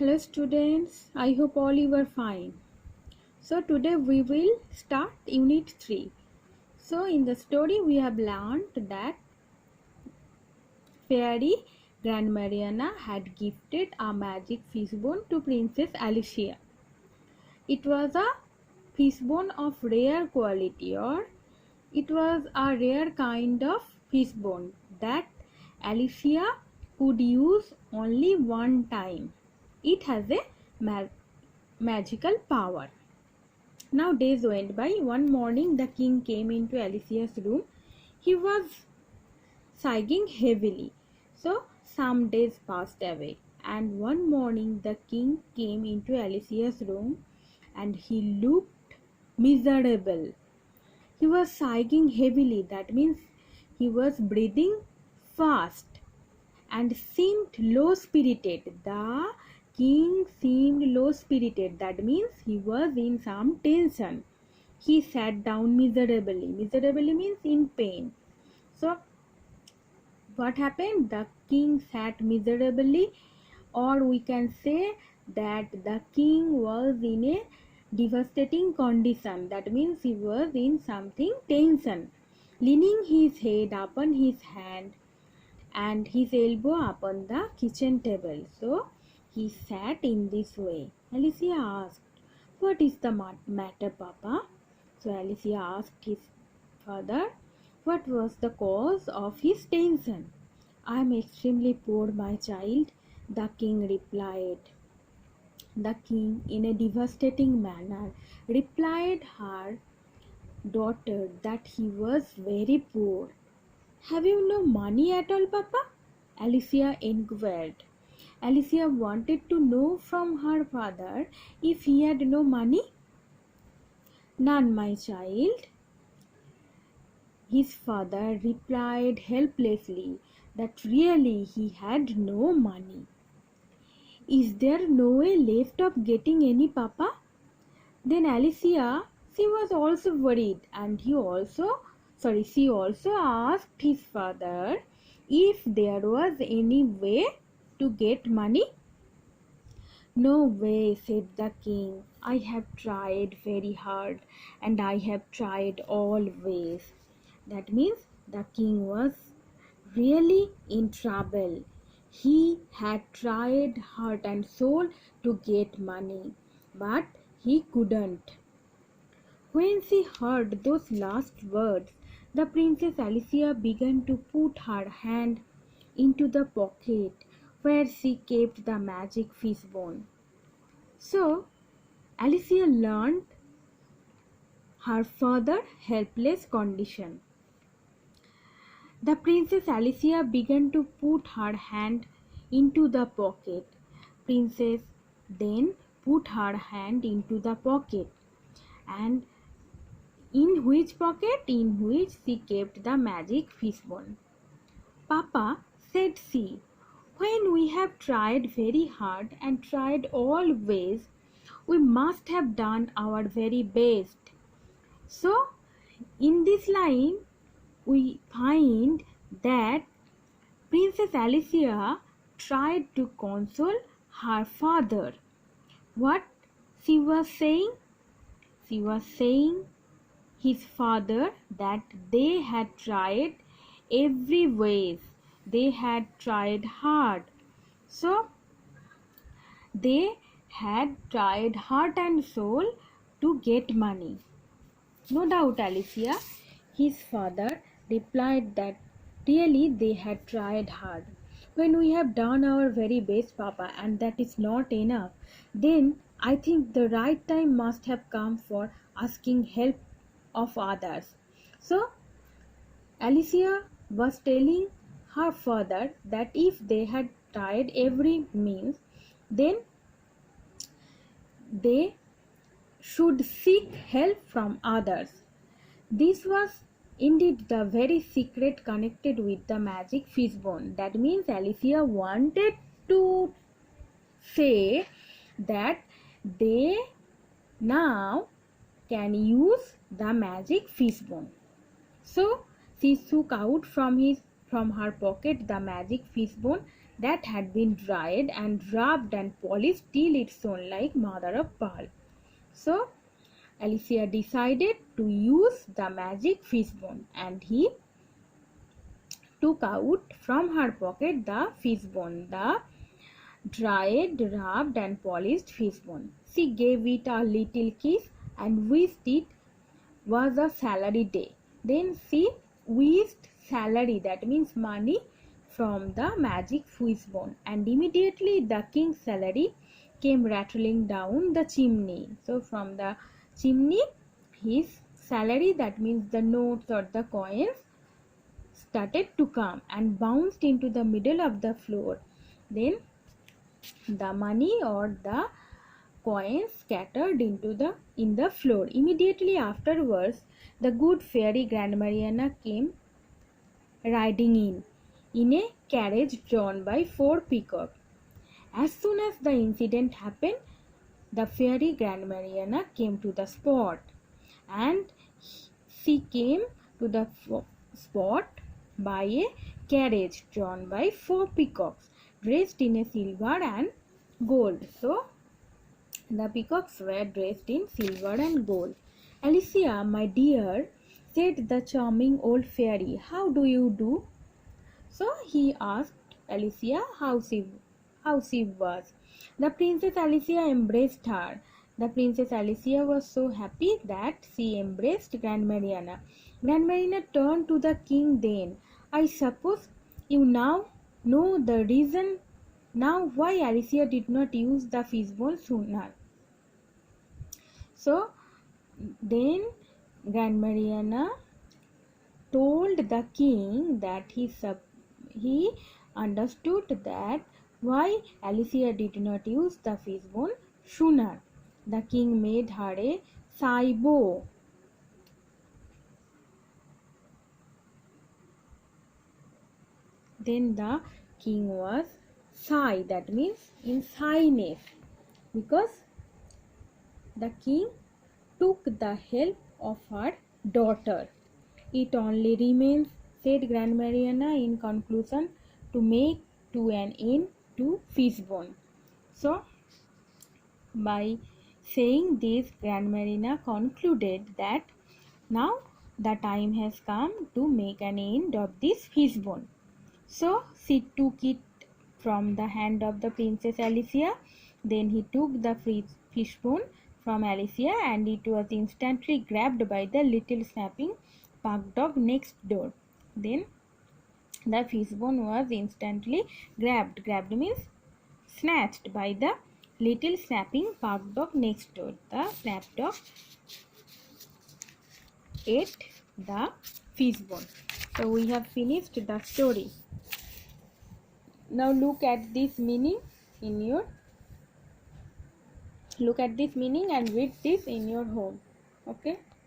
Hello students, I hope all you are fine. So today we will start unit 3. So in the story we have learned that fairy Grandmariana had gifted a magic fishbone to Princess Alicia. It was a fishbone of rare quality, or it was a rare kind of fishbone that Alicia could use only one time. It has a magical power. Now days went by. One morning the king came into Alicia's room. He was sighing heavily. So some days passed away, and one morning the king came into Alicia's room and he looked miserable. He was sighing heavily, that means he was breathing fast and seemed low spirited. The king seemed low spirited, that means he was in some tension. He sat down miserably. Miserably means in pain. So what happened? The king sat miserably, or we can say that the king was in a devastating condition. That means he was in something tension, leaning his head upon his hand and his elbow upon the kitchen table. So he sat in this way. Alicia asked, "What is the matter, Papa?" So Alicia asked his father what was the cause of his tension. "I am extremely poor, my child," the king replied. The king, in a devastating manner, replied her daughter that he was very poor. "Have you no money at all, Papa?" Alicia inquired. Alicia wanted to know from her father if he had no money. "None, my child," his father replied helplessly, that really he had no money. "Is there no way left of getting any, Papa?" Then Alicia, she was also worried, and she also asked his father if there was any way to get money. "No way," said the king. "I have tried very hard, and I have tried all ways." That means the king was really in trouble. He had tried heart and soul to get money, but he couldn't. When she heard those last words, the Princess Alicia began to put her hand into the pocket where she kept the magic fishbone. So Alicia learned her father's helpless condition. The Princess Alicia began to put her hand into the pocket. Princess then put her hand into the pocket, and in which pocket? In which she kept the magic fishbone. "Papa," said she, "when we have tried very hard and tried all ways, we must have done our very best." So in this line we find that Princess Alicia tried to console her father. What she was saying? She was saying his father that they had tried every ways. They had tried hard. So they had tried heart and soul to get money. No doubt, Alicia, his father replied that really they had tried hard. "When we have done our very best, Papa, and that is not enough, then I think the right time must have come for asking help of others." So Alicia was telling her father that if they had tried every means, then they should seek help from others. This was indeed the very secret connected with the magic fishbone. That means Alicia wanted to say that they now can use the magic fishbone. So she took out from her pocket the magic fishbone that had been dried and rubbed and polished till it shone like mother of pearl. So Alicia decided to use the magic fishbone, and he took out from her pocket the fishbone, the dried, rubbed and polished fishbone. She gave it a little kiss and wished it was a salary day. Then she wished salary, that means money, from the magic fishbone, and immediately the king's salary came rattling down the chimney. So from the chimney, his salary, that means the notes or the coins, started to come and bounced into the middle of the floor. Then the money or the coins scattered in the floor. Immediately afterwards, the good fairy Grandmariana came riding in a carriage drawn by 4 peacocks. As soon as the incident happened, the fairy Grandmariana came to the spot, and she came to the spot by a carriage drawn by 4 peacocks dressed in a silver and gold. So the peacocks were dressed in silver and gold. Alicia, my dear, said the charming old fairy, how do you do? So he asked Alicia how she was. The Princess Alicia embraced her. The Princess Alicia was so happy that she embraced Grandmariana. Grandmariana turned to the king then. I suppose you now know the reason now why Alicia did not use the fishbone sooner. So then Grandmariana told the king that he understood that why Alicia did not use the fishbone sooner. The king made her a saibo. Then the king was shy, that means in shyness, because the king took the help of her daughter. It only remains, said Grandmariana in conclusion, to make to an end to fishbone. So, by saying this, Grandmariana concluded that now the time has come to make an end of this fishbone. So she took it from the hand of the Princess Alicia. Then he took the fishbone from Alicia, and it was instantly grabbed by the little snapping pug dog next door. Then the fishbone was instantly grabbed. Grabbed means snatched by the little snapping pug dog next door. The snap dog ate the fishbone. So we have finished the story. Now look at this meaning and read this in your home. Okay.